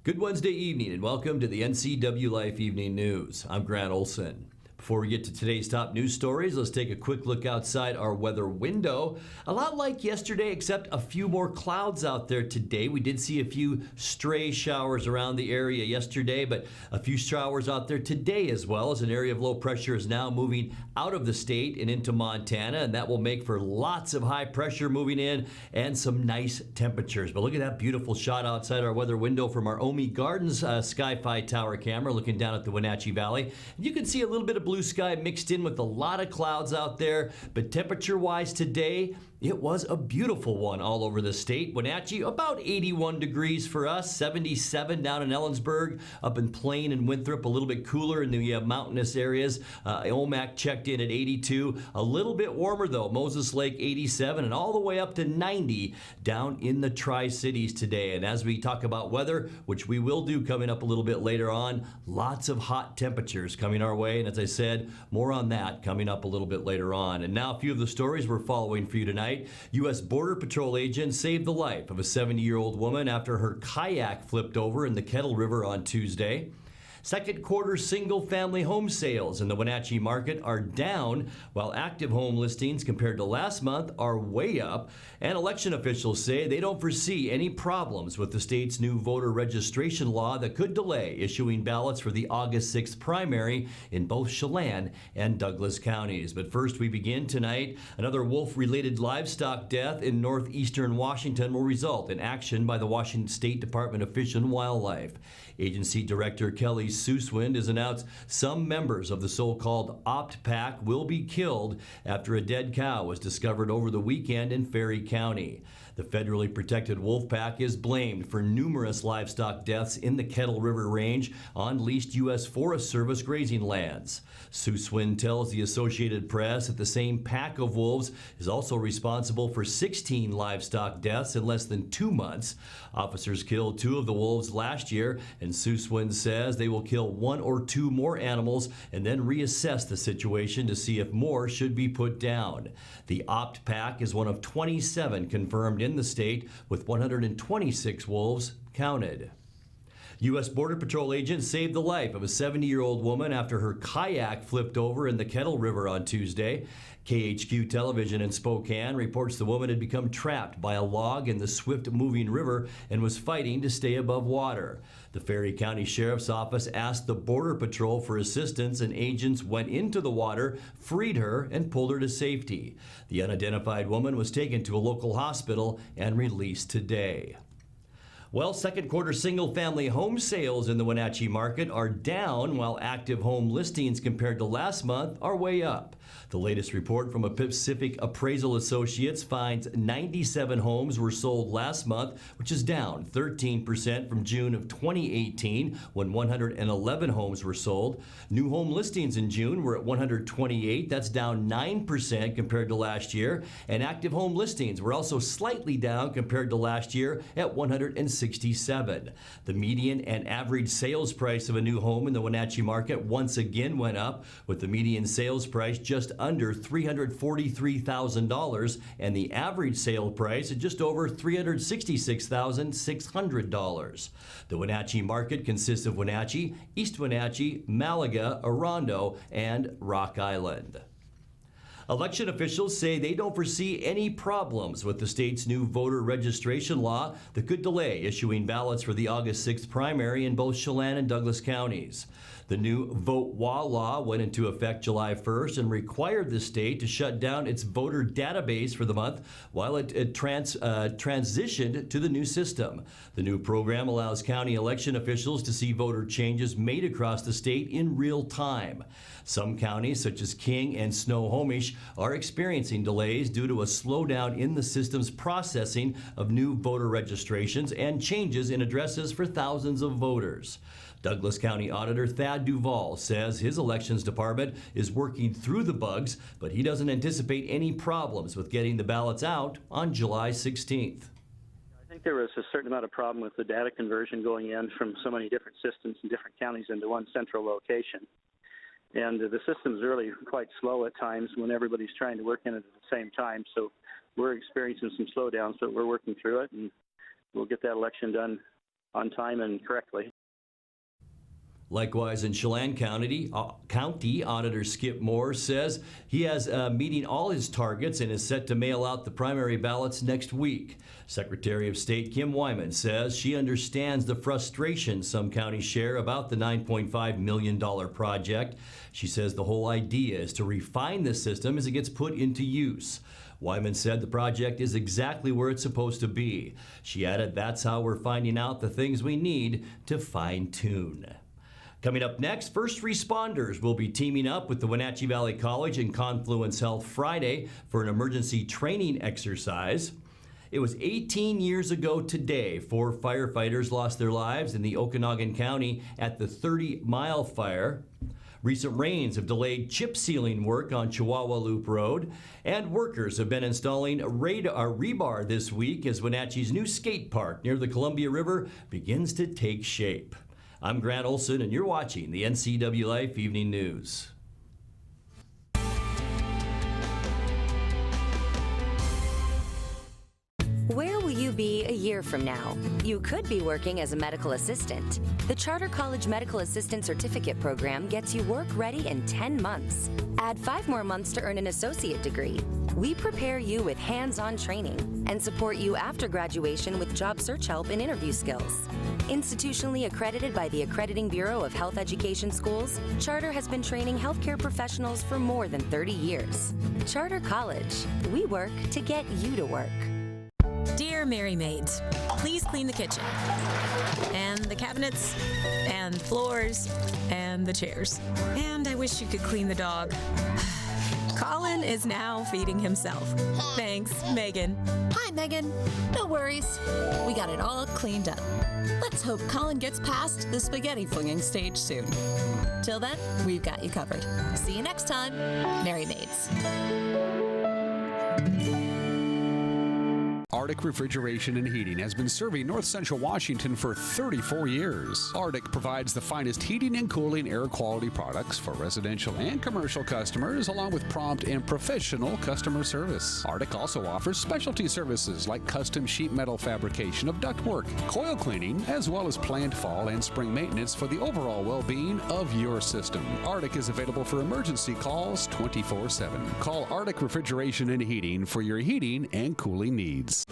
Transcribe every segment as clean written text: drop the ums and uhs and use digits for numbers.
Good Wednesday evening and welcome to the NCWLIFE Evening News. I'm Grant Olson. Before we get to today's top news stories, let's take a quick look outside our weather window. A lot like yesterday, except a few more clouds out there today. We did see a few stray showers around the area yesterday, but a few showers out there today as well, as an area of low pressure is now moving out of the state and into Montana, and that will make for lots of high pressure moving in and some nice temperatures. But look at that beautiful shot outside our weather window from our Omi Gardens Sky-Fi Tower camera looking down at the Wenatchee Valley. And you can see a little bit of blue sky mixed in with a lot of clouds out there, but temperature-wise today, it was a beautiful one all over the state. Wenatchee, about 81 degrees for us, 77 down in Ellensburg, up in Plain and Winthrop, a little bit cooler in the mountainous areas. Omak checked in at 82, a little bit warmer though. Moses Lake 87 and all the way up to 90 down in the Tri-Cities today. And as we talk about weather, which we will do coming up a little bit later on, lots of hot temperatures coming our way. And as I said, more on that coming up a little bit later on. And now a few of the stories we're following for you tonight. U.S. Border Patrol agents saved the life of a 70-year-old woman after her kayak flipped over in the Kettle River on Tuesday. Second quarter single-family home sales in the Wenatchee market are down, while active home listings compared to last month are way up. And election officials say they don't foresee any problems with the state's new voter registration law that could delay issuing ballots for the August 6th primary in both Chelan and Douglas counties. But first, we begin tonight. Another wolf-related livestock death in northeastern Washington will result in action by the Washington State Department of Fish and Wildlife. Agency Director Kelly Suswind has announced some members of the so-called Opt Pack will be killed after a dead cow was discovered over the weekend in Ferry County. The federally protected wolf pack is blamed for numerous livestock deaths in the Kettle River Range on leased U.S. Forest Service grazing lands. Suswind tells the Associated Press that the same pack of wolves is also responsible for 16 livestock deaths in less than 2 months. Officers killed 2 of the wolves last year, and Suswind says they will kill 1 or 2 more animals and then reassess the situation to see if more should be put down. The Opt Pack is one of 27 confirmed in the state, with 126 wolves counted. U.S. Border Patrol agents saved the life of a 70-year-old woman after her kayak flipped over in the Kettle River on Tuesday. KHQ Television in Spokane reports the woman had become trapped by a log in the swift-moving river and was fighting to stay above water. The Ferry County Sheriff's Office asked the Border Patrol for assistance, and agents went into the water, freed her, and pulled her to safety. The unidentified woman was taken to a local hospital and released today. Well, second quarter single-family home sales in the Wenatchee market are down, while active home listings compared to last month are way up. The latest report from a Pacific Appraisal Associates finds 97 homes were sold last month, which is down 13% from June of 2018, when 111 homes were sold. New home listings in June were at 128. That's down 9% compared to last year. And active home listings were also slightly down compared to last year at 167. The median and average sales price of a new home in the Wenatchee market once again went up, with the median sales price just under $343,000 and the average sale price at just over $366,600. The Wenatchee market consists of Wenatchee, East Wenatchee, Malaga, Orondo, and Rock Island. Election officials say they don't foresee any problems with the state's new voter registration law that could delay issuing ballots for the August 6th primary in both Chelan and Douglas counties. The new Vote WA law went into effect July 1st and required the state to shut down its voter database for the month while it transitioned to the new system. The new program allows county election officials to see voter changes made across the state in real time. Some counties, such as King and Snohomish, are experiencing delays due to a slowdown in the system's processing of new voter registrations and changes in addresses for thousands of voters. Douglas County Auditor Thad Duvall says his elections department is working through the bugs, but he doesn't anticipate any problems with getting the ballots out on July 16th. I think there was a certain amount of problem with the data conversion going in from so many different systems in different counties into one central location. And the system's really quite slow at times when everybody's trying to work in it at the same time. So we're experiencing some slowdowns, but we're working through it, and we'll get that election done on time and correctly. Likewise, in Chelan County, Auditor Skip Moore says he has meeting all his targets and is set to mail out the primary ballots next week. Secretary of State Kim Wyman says she understands the frustration some counties share about the $9.5 million project. She says the whole idea is to refine the system as it gets put into use. Wyman said the project is exactly where it's supposed to be. She added, "That's how we're finding out the things we need to fine-tune." Coming up next, first responders will be teaming up with the Wenatchee Valley College and Confluence Health Friday for an emergency training exercise. It was 18 years ago today, 4 firefighters lost their lives in the Okanagan County at the 30-mile fire. Recent rains have delayed chip sealing work on Chihuahua Loop Road, and workers have been installing rebar this week as Wenatchee's new skate park near the Columbia River begins to take shape. I'm Grant Olson, and you're watching the NCWLIFE Evening News. Where will you be a year from now? You could be working as a medical assistant. The Charter College Medical Assistant Certificate Program gets you work ready in 10 months. Add 5 more months to earn an associate degree. We prepare you with hands-on training and support you after graduation with job search help and interview skills. Institutionally accredited by the Accrediting Bureau of Health Education Schools, Charter has been training healthcare professionals for more than 30 years. Charter College, we work to get you to work. Dear Mary Maids, please clean the kitchen, and the cabinets, and floors, and the chairs. And I wish you could clean the dog. Colin is now feeding himself. Thanks, Megan. Hi, Megan. No worries. We got it all cleaned up. Let's hope Colin gets past the spaghetti flinging stage soon. Till then, we've got you covered. See you next time, Mary Maids. Arctic Refrigeration and Heating has been serving North Central Washington for 34 years. Arctic provides the finest heating and cooling air quality products for residential and commercial customers, along with prompt and professional customer service. Arctic also offers specialty services like custom sheet metal fabrication of ductwork, coil cleaning, as well as planned fall and spring maintenance for the overall well-being of your system. Arctic is available for emergency calls 24/7. Call Arctic Refrigeration and Heating for your heating and cooling needs.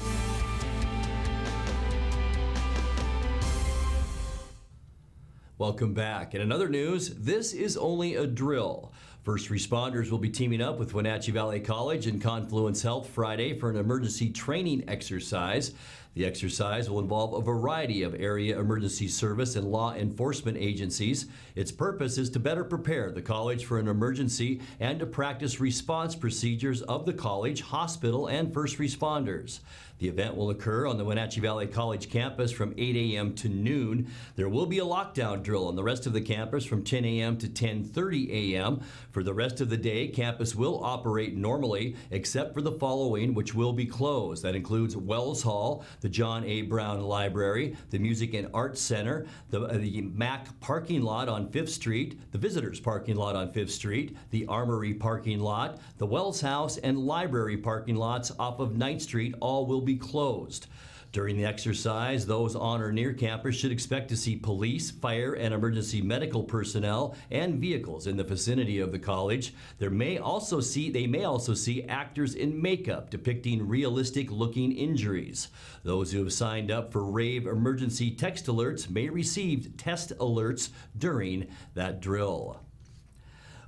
Welcome back. In another news, this is only a drill. First responders will be teaming up with Wenatchee Valley College and Confluence Health Friday for an emergency training exercise. The exercise will involve a variety of area emergency service and law enforcement agencies. Its purpose is to better prepare the college for an emergency and to practice response procedures of the college, hospital, and first responders. The event will occur on the Wenatchee Valley College campus from 8 a.m. to noon. There will be a lockdown drill on the rest of the campus from 10 a.m. to 10:30 a.m. For the rest of the day, campus will operate normally, except for the following, which will be closed. That includes Wells Hall, the John A. Brown Library, the Music and Arts Center, the MAC parking lot on 5th Street, the Visitors parking lot on 5th Street, the Armory parking lot, the Wells House and Library parking lots off of 9th Street all will be closed. During the exercise, those on or near campus should expect to see police, fire, and emergency medical personnel and vehicles in the vicinity of the college. They may also see actors in makeup depicting realistic-looking injuries. Those who have signed up for rave emergency text alerts may receive test alerts during that drill.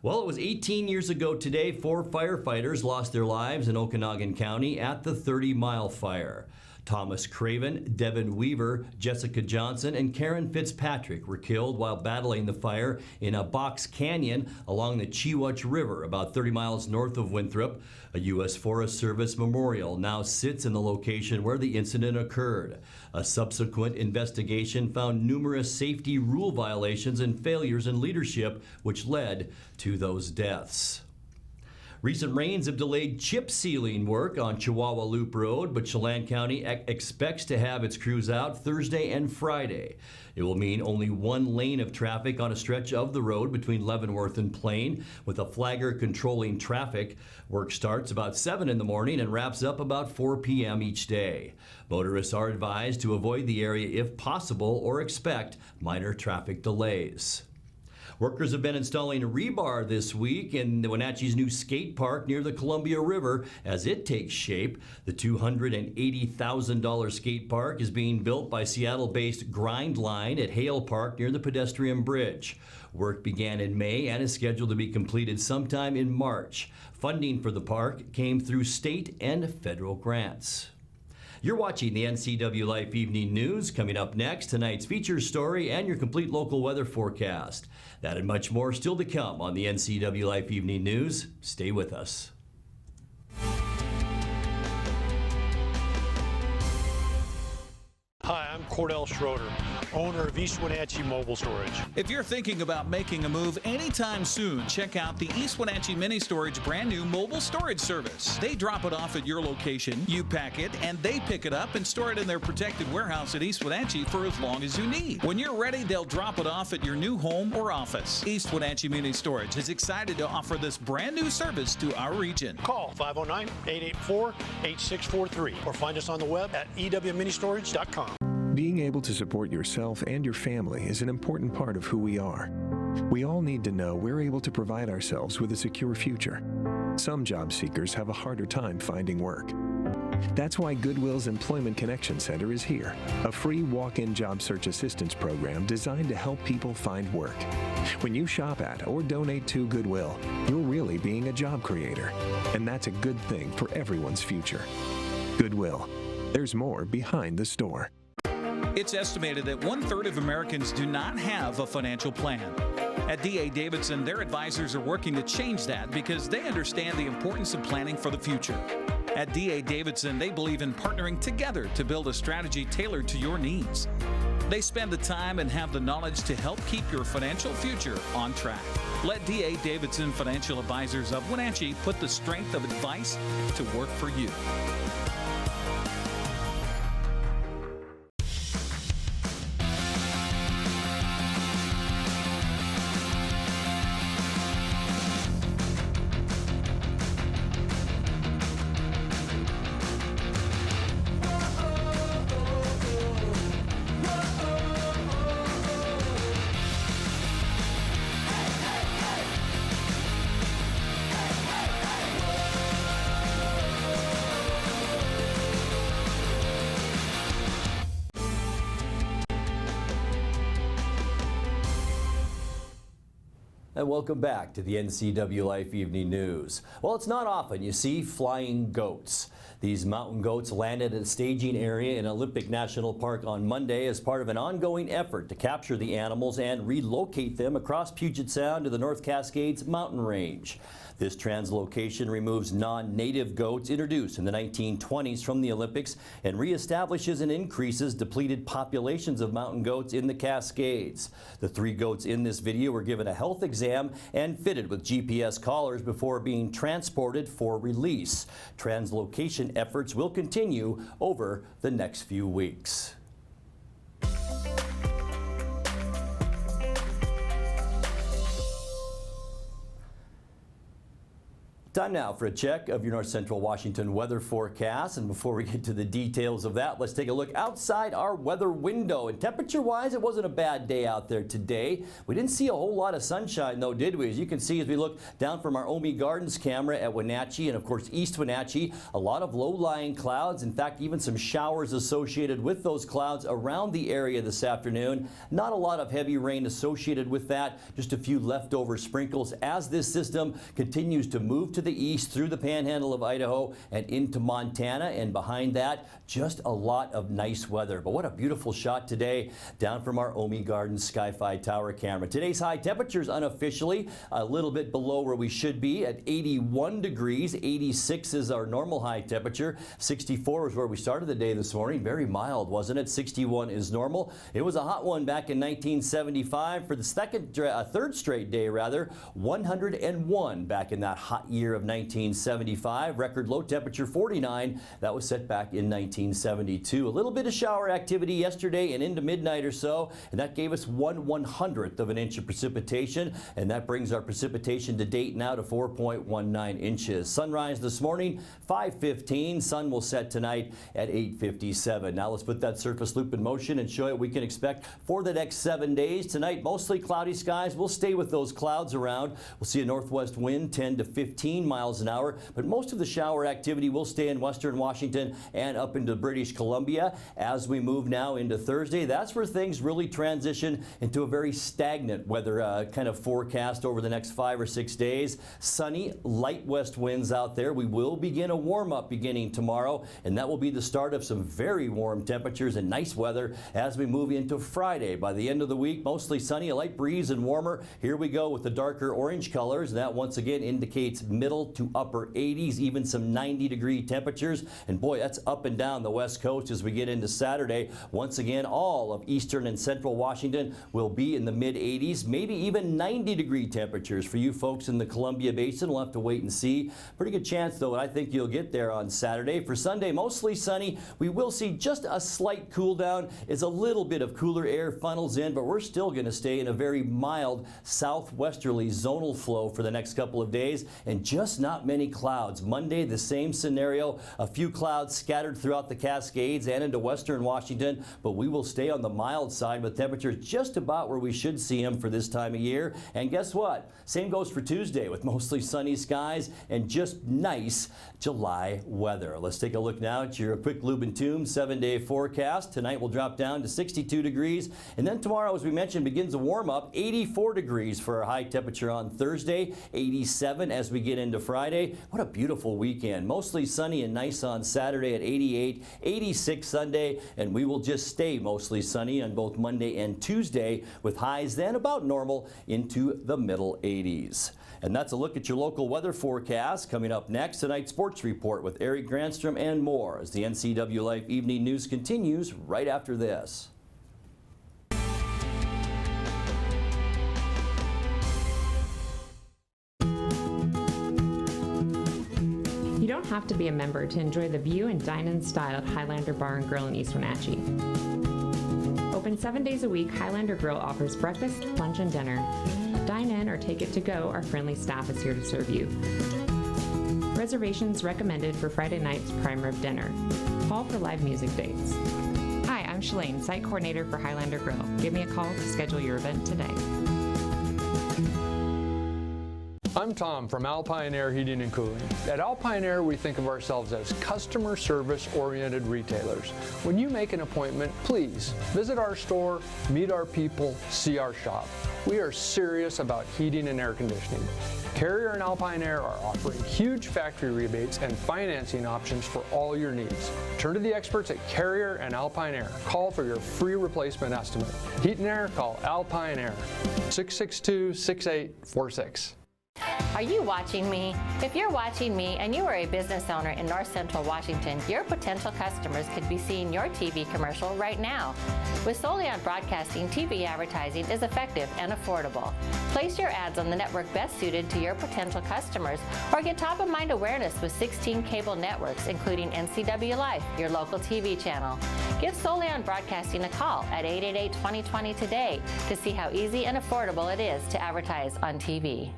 Well, it was 18 years ago today, 4 firefighters lost their lives in Okanagan County at the 30-mile fire. Thomas Craven, Devin Weaver, Jessica Johnson, and Karen Fitzpatrick were killed while battling the fire in a box canyon along the Chihuahua River, about 30 miles north of Winthrop. A U.S. Forest Service memorial now sits in the location where the incident occurred. A subsequent investigation found numerous safety rule violations and failures in leadership, which led to those deaths. Recent rains have delayed chip sealing work on Chihuahua Loop Road, but Chelan County expects to have its crews out Thursday and Friday. It will mean only one lane of traffic on a stretch of the road between Leavenworth and Plain, with a flagger controlling traffic. Work starts about 7 in the morning and wraps up about 4 p.m. each day. Motorists are advised to avoid the area if possible or expect minor traffic delays. Workers have been installing rebar this week in the Wenatchee's new skate park near the Columbia River as it takes shape. The $280,000 skate park is being built by Seattle-based Grindline at Hale Park near the pedestrian bridge. Work began in May and is scheduled to be completed sometime in March. Funding for the park came through state and federal grants. You're watching the NCWLIFE Evening News. Coming up next, tonight's feature story and your complete local weather forecast. That and much more still to come on the NCWLIFE Evening News. Stay with us. Hi, I'm Cordell Schroeder, owner of East Wenatchee Mobile Storage. If you're thinking about making a move anytime soon, check out the East Wenatchee Mini Storage brand new mobile storage service. They drop it off at your location, you pack it, and they pick it up and store it in their protected warehouse at East Wenatchee for as long as you need. When you're ready, they'll drop it off at your new home or office. East Wenatchee Mini Storage is excited to offer this brand new service to our region. Call 509-884-8643 or find us on the web at ewministorage.com. Being able to support yourself and your family is an important part of who we are. We all need to know we're able to provide ourselves with a secure future. Some job seekers have a harder time finding work. That's why Goodwill's Employment Connection Center is here, a free walk-in job search assistance program designed to help people find work. When you shop at or donate to Goodwill, you're really being a job creator, and that's a good thing for everyone's future. Goodwill. There's more behind the store. It's estimated that 1/3 of Americans do not have a financial plan. At D.A. Davidson, their advisors are working to change that because they understand the importance of planning for the future. At D.A. Davidson, they believe in partnering together to build a strategy tailored to your needs. They spend the time and have the knowledge to help keep your financial future on track. Let D.A. Davidson Financial Advisors of Wenatchee put the strength of advice to work for you. And welcome back to the NCWLIFE Evening News. Well, it's not often you see flying goats. These mountain goats landed at a staging area in Olympic National Park on Monday as part of an ongoing effort to capture the animals and relocate them across Puget Sound to the North Cascades mountain range. This translocation removes non-native goats introduced in the 1920s from the Olympics and reestablishes and increases depleted populations of mountain goats in the Cascades. The 3 goats in this video were given a health exam and fitted with GPS collars before being transported for release. Translocation efforts will continue over the next few weeks. Time now for a check of your North Central Washington weather forecast. And before we get to the details of that, let's take a look outside our weather window. And temperature-wise, it wasn't a bad day out there today. We didn't see a whole lot of sunshine, though, did we? As you can see, as we look down from our Omi Gardens camera at Wenatchee and, of course, East Wenatchee, a lot of low-lying clouds. In fact, even some showers associated with those clouds around the area this afternoon. Not a lot of heavy rain associated with that. Just a few leftover sprinkles as this system continues to move to the east through the panhandle of Idaho and into Montana, and behind that just a lot of nice weather. But what a beautiful shot today down from our Omi Gardens Sky-Fi Tower camera. Today's high temperatures unofficially a little bit below where we should be at 81 degrees. 86 is our normal high temperature. 64 is where we started the day this morning. Very mild, wasn't it? 61 is normal. It was a hot one back in 1975 for the third straight day rather. 101 back in that hot year year of 1975. Record low temperature 49. That was set back in 1972. A little bit of shower activity yesterday and into midnight or so, and that gave us 1/100th of an inch of precipitation, and that brings our precipitation to date now to 4.19 inches. Sunrise this morning, 5:15. Sun will set tonight at 8:57. Now let's put that surface loop in motion and show you what we can expect for the next 7 days. Tonight, mostly cloudy skies. We'll stay with those clouds around. We'll see a northwest wind 10 to 15 miles an hour, but most of the shower activity will stay in western Washington and up into British Columbia. As we move now into Thursday, that's where things really transition into a very stagnant weather kind of forecast over the next 5 or 6 days. Sunny, light west winds out there. We will begin a warm-up beginning tomorrow, and that will be the start of some very warm temperatures and nice weather as we move into Friday. By the end of the week, mostly sunny, a light breeze and warmer. Here we go with the darker orange colors. That once again indicates middle to upper 80s, even some 90-degree temperatures. And boy, that's up and down the west coast as we get into Saturday. Once again, all of eastern and central Washington will be in the mid-80s, maybe even 90-degree temperatures for you folks in the Columbia Basin. We'll have to wait and see. Pretty good chance, though, I think you'll get there on Saturday. For Sunday, mostly sunny. We will see just a slight cool down as a little bit of cooler air funnels in, but we're still going to stay in a very mild southwesterly zonal flow for the next couple of days, and just not many clouds. Monday, the same scenario. A few clouds scattered throughout the Cascades and into western Washington, but we will stay on the mild side with temperatures just about where we should see them for this time of year. And guess what? Same goes for Tuesday with mostly sunny skies and just nice July weather. Let's take a look now at your quick Lube and Tune 7-day forecast. Tonight will drop down to 62 degrees, and then tomorrow, as we mentioned, begins a warm up. 84 degrees for our high temperature on Thursday, 87 as we get into Friday. What a beautiful weekend. Mostly sunny and nice on Saturday at 88, 86 Sunday, and we will just stay mostly sunny on both Monday and Tuesday with highs then about normal into the middle 80s. And that's a look at your local weather forecast. Coming up next, tonight's sports report with Eric Granstrom and more as the NCWLIFE Evening News continues right after this. You don't have to be a member to enjoy the view and dine in style at Highlander Bar and Grill in East Wenatchee. Open 7 days a week, Highlander Grill offers breakfast, lunch, and dinner. Dine in or take it to go. Our friendly staff is here to serve you. Reservations recommended for Friday night's prime rib dinner. Call for live music dates. Hi, I'm Shalane, site coordinator for Highlander Grill. Give me a call to schedule your event today. I'm Tom from Alpine Air Heating and Cooling. At Alpine Air, we think of ourselves as customer service-oriented retailers. When you make an appointment, please visit our store, meet our people, see our shop. We are serious about heating and air conditioning. Carrier and Alpine Air are offering huge factory rebates and financing options for all your needs. Turn to the experts at Carrier and Alpine Air. Call for your free replacement estimate. Heat and air, call Alpine Air, 662-6846. Are you watching me? If you're watching me and you are a business owner in North Central Washington, your potential customers could be seeing your TV commercial right now. With Solion Broadcasting, TV advertising is effective and affordable. Place your ads on the network best suited to your potential customers, or get top-of-mind awareness with 16 cable networks, including NCWLIFE, your local TV channel. Give Solion Broadcasting a call at 888-2020 today to see how easy and affordable it is to advertise on TV.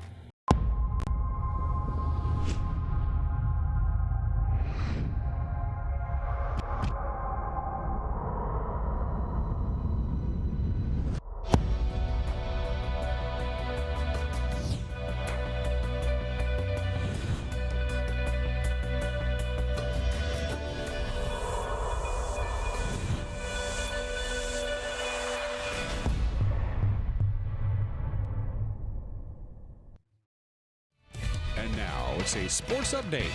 And now it's a sports update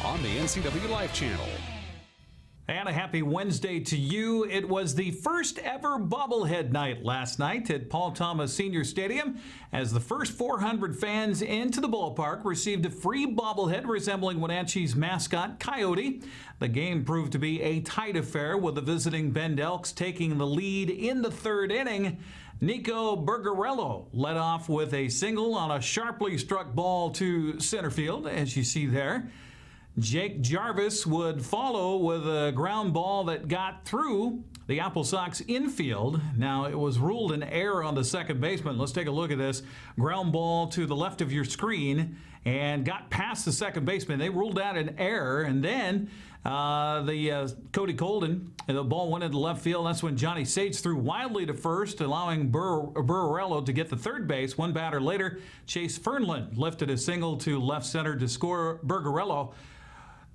on the NCWLIFE channel. And a happy Wednesday to you. It was the first ever bobblehead night last night at Paul Thomas Senior Stadium as the first 400 fans into the ballpark received a free bobblehead resembling Wenatchee's mascot, Coyote. The game proved to be a tight affair with the visiting Bend Elks taking the lead in the third inning. Nico Bergarello led off with a single on a sharply struck ball to center field, as you see there. Jake Jarvis would follow with a ground ball that got through the Apple Sox infield. Now, it was ruled an error on the second baseman. Let's take a look at this. Ground ball to the left of your screen and got past the second baseman. They ruled out an error, and then Cody Colden, the ball went into left field. That's when Johnny Sage threw wildly to first, allowing Bergarello to get to third base. One batter later, Chase Fernland lifted a single to left center to score Bergarello.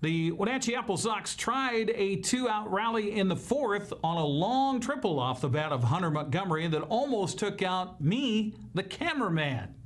The Wenatchee Apple Sox tried a two-out rally in the fourth on a long triple off the bat of Hunter Montgomery that almost took out me, the cameraman.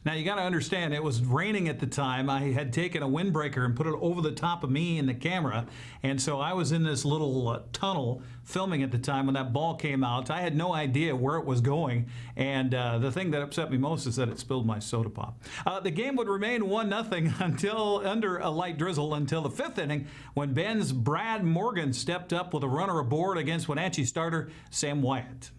Now, you got to understand, it was raining at the time. I had taken a windbreaker and put it over the top of me and the camera, and so I was in this little tunnel filming at the time when that ball came out. I had no idea where it was going, and the thing that upset me most is that it spilled my soda pop. The game would remain 1-0 until under a light drizzle until the fifth inning, when Ben's Brad Morgan stepped up with a runner aboard against Wenatchee starter Sam Wyatt.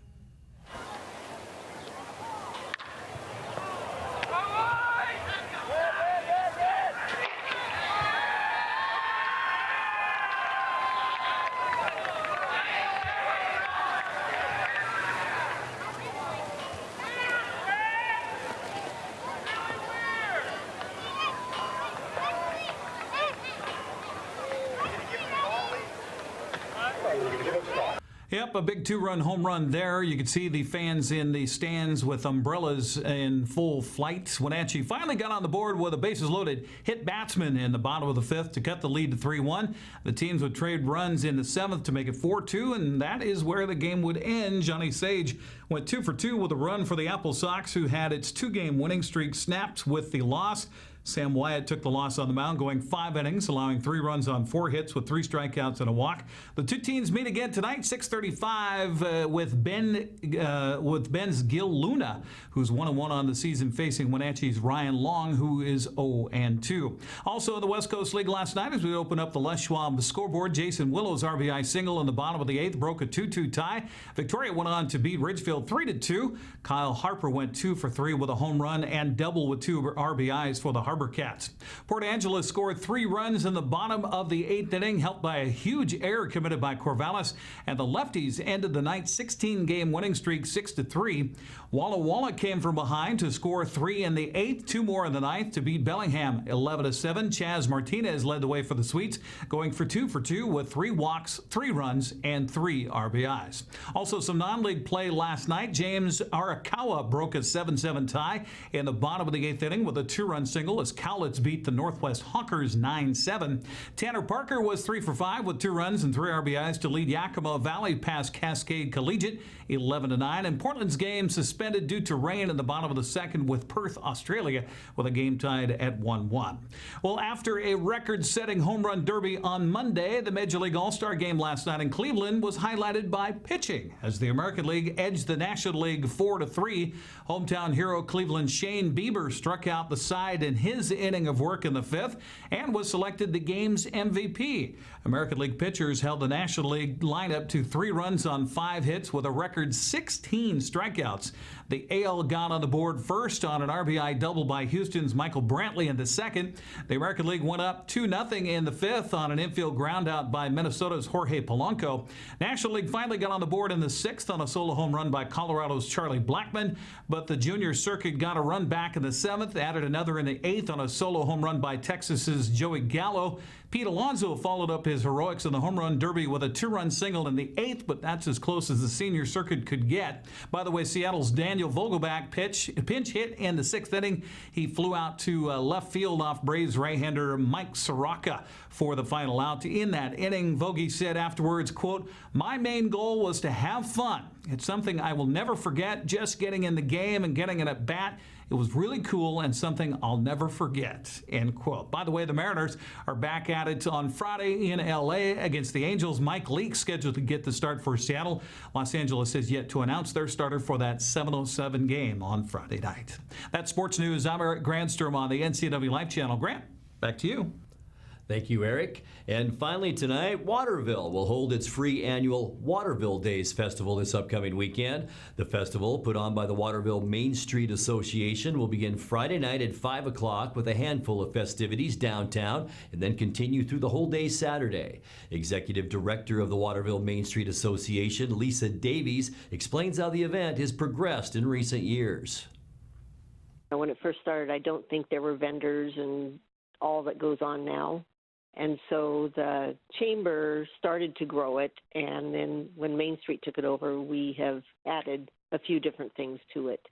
Yep, a big two-run home run there. You could see the fans in the stands with umbrellas in full flight. Wenatchee finally got on the board with a bases-loaded hit batsman in the bottom of the fifth to cut the lead to 3-1. The teams would trade runs in the seventh to make it 4-2, and that is where the game would end. Johnny Sage went 2 for 2 with a run for the Apple Sox, who had its two-game winning streak snapped with the loss. Sam Wyatt took the loss on the mound, going 5 innings, allowing 3 runs on 4 hits with 3 strikeouts and a walk. The two teams meet again tonight, 6:35, with Ben's Gil Luna, who's 1-1 on the season, facing Wenatchee's Ryan Long, who is 0-2. Also in the West Coast League last night, as we open up the Les Schwab scoreboard, Jason Willow's RBI single in the bottom of the 8th broke a 2-2 tie. Victoria went on to beat Ridgefield 3-2. Kyle Harper went 2 for 3 with a home run and double with 2 RBIs for the Harbor Cats. Port Angeles scored 3 runs in the bottom of the 8th inning, helped by a huge error committed by Corvallis, and the Lefties ended the night's 16-game winning streak 6-3. Walla Walla came from behind to score 3 in the 8th, 2 more in the 9th to beat Bellingham 11-7. Chaz Martinez led the way for the Sweets, going for 2 for 2 with 3 walks, 3 runs, and 3 RBIs. Also, some non-league play last night. James Arakawa broke a 7-7 tie in the bottom of the 8th inning with a 2-run single as Cowlitz beat the Northwest Hawkers 9-7. Tanner Parker was 3 for 5 with 2 runs and 3 RBIs to lead Yakima Valley past Cascade Collegiate 11-9. And Portland's game suspended due to rain in the bottom of the 2nd with Perth, Australia, with a game tied at 1-1. Well, after a record-setting home run derby on Monday, the Major League All-Star game last night in Cleveland was highlighted by pitching as the American League edged the National League 4-3. Hometown hero Cleveland Shane Bieber struck out the side in his inning of work in the 5th and was selected the game's MVP. American League pitchers held the National League lineup to 3 runs on 5 hits with a record 16 strikeouts. The AL got on the board first on an RBI double by Houston's Michael Brantley in the 2nd. The American League went up 2-0 in the 5th on an infield groundout by Minnesota's Jorge Polanco. National League finally got on the board in the 6th on a solo home run by Colorado's Charlie Blackmon, but the junior circuit got a run back in the 7th, added another in the 8th on a solo home run by Texas's Joey Gallo. Pete Alonso followed up his heroics in the home run derby with a 2-run single in the 8th, but that's as close as the senior circuit could get. By the way, Seattle's Daniel Vogelbach pinch hit in the 6th inning. He flew out to left field off Braves right-hander Mike Soroka for the final out. In that inning, Vogie said afterwards, quote, "My main goal was to have fun It's something I will never forget, just getting in the game and getting an at bat. It was really cool and something I'll never forget, end quote. By the way, the Mariners are back at it on Friday in L.A. against the Angels. Mike Leake scheduled to get the start for Seattle. Los Angeles has yet to announce their starter for that 7:07 game on Friday night. That's sports news. I'm Eric Granstrom on the NCWLIFE channel. Grant, back to you. Thank you, Eric. And finally tonight, Waterville will hold its free annual Waterville Days Festival this upcoming weekend. The festival, put on by the Waterville Main Street Association, will begin Friday night at 5 o'clock with a handful of festivities downtown and then continue through the whole day Saturday. Executive Director of the Waterville Main Street Association, Lisa Davies, explains how the event has progressed in recent years. When it first started, I don't think there were vendors and all that goes on now. And so the chamber started to grow it, and then when Main Street took it over, we have added a few different things to it.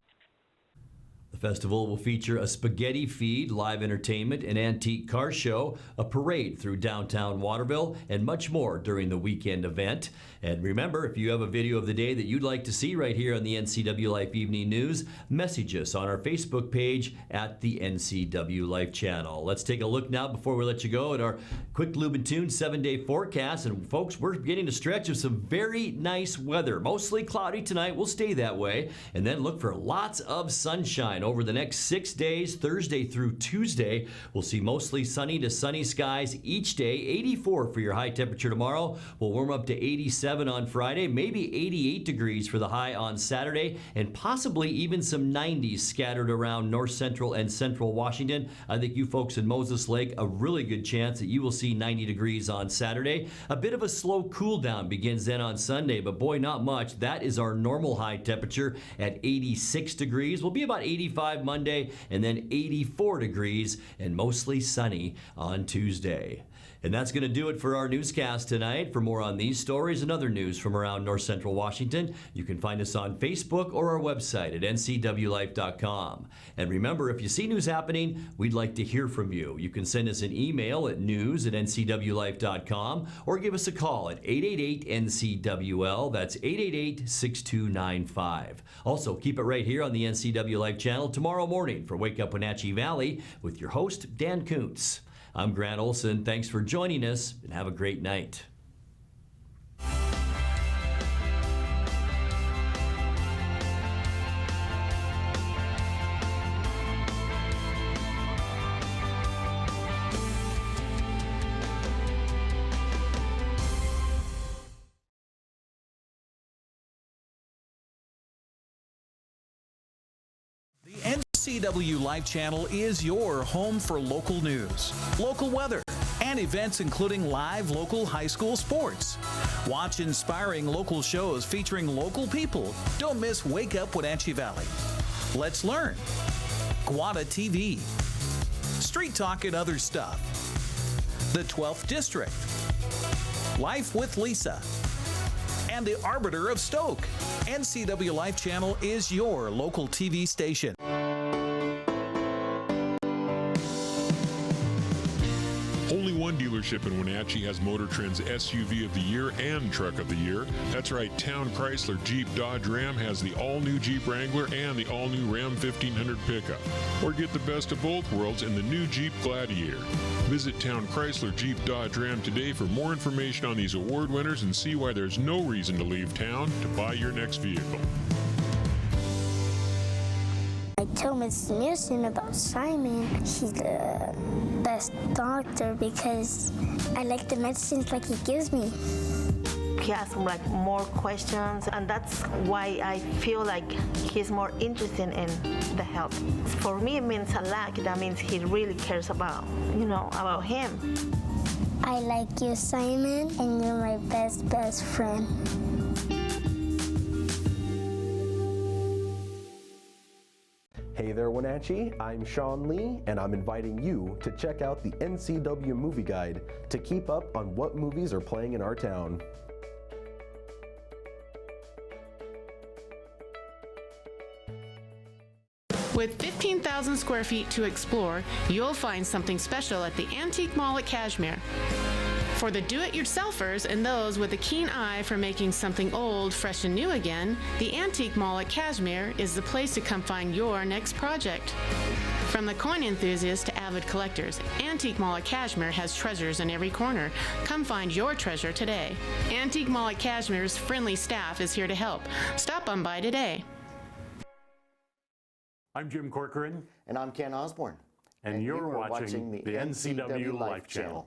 The festival will feature a spaghetti feed, live entertainment, an antique car show, a parade through downtown Waterville, and much more during the weekend event. And remember, if you have a video of the day that you'd like to see right here on the NCWLIFE Evening News, message us on our Facebook page at the NCWLIFE channel. Let's take a look now before we let you go at our quick Lube and Tune 7-day forecast. And folks, we're getting a stretch of some very nice weather. Mostly cloudy tonight. We'll stay that way. And then look for lots of sunshine over the next 6 days, Thursday through Tuesday. We'll see mostly sunny to sunny skies each day. 84 for your high temperature tomorrow. We'll warm up to 87 on Friday, maybe 88 degrees for the high on Saturday, and possibly even some 90s scattered around north central and central Washington. I think you folks in Moses Lake, a really good chance that you will see 90 degrees on Saturday. A bit of a slow cool down begins then on Sunday, but boy, not much. That is our normal high temperature at 86 degrees. We'll be about 85 Monday, and then 84 degrees and mostly sunny on Tuesday. And that's going to do it for our newscast tonight. For more on these stories and other news from around north central Washington, you can find us on Facebook or our website at ncwlife.com. And remember, if you see news happening, we'd like to hear from you. You can send us an email at news@ncwlife.com or give us a call at 888-NCWL. That's 888-6295. Also, keep it right here on the NCWLIFE channel tomorrow morning for Wake Up Wenatchee Valley with your host, Dan Kuntz. I'm Grant Olson. Thanks for joining us, and have a great night. NCWLIFE channel is your home for local news, local weather, and events including live local high school sports. Watch inspiring local shows featuring local people. Don't miss Wake Up Wenatchee Valley. Let's learn. Guada TV. Street Talk and other stuff. The 12th District. Life with Lisa. And the Arbiter of Stoke. NCWLIFE channel is your local TV station. Only one dealership in Wenatchee has Motor Trend's SUV of the Year and Truck of the Year. That's right, Town Chrysler Jeep Dodge Ram has the all-new Jeep Wrangler and the all-new Ram 1500 pickup. Or get the best of both worlds in the new Jeep Gladiator. Visit Town Chrysler Jeep Dodge Ram today for more information on these award winners and see why there's no reason to leave town to buy your next vehicle. I told Miss Nielsen about Simon. He's the best doctor because I like the medicines like he gives me. He asks like more questions, and that's why I feel like he's more interested in the health. For me, it means a lot. That means he really cares about, about him. I like you, Simon, and you're my best friend. Hey there, Wenatchee. I'm Sean Lee, and I'm inviting you to check out the NCW Movie Guide to keep up on what movies are playing in our town. With 15,000 square feet to explore, you'll find something special at the Antique Mall at Cashmere. For the do-it-yourselfers and those with a keen eye for making something old fresh and new again, the Antique Mall at Cashmere is the place to come find your next project. From the coin enthusiasts to avid collectors, Antique Mall at Cashmere has treasures in every corner. Come find your treasure today. Antique Mall at Cashmere's friendly staff is here to help. Stop on by today. I'm Jim Corcoran. And I'm Ken Osborne. And you're watching the NCWLIFE channel.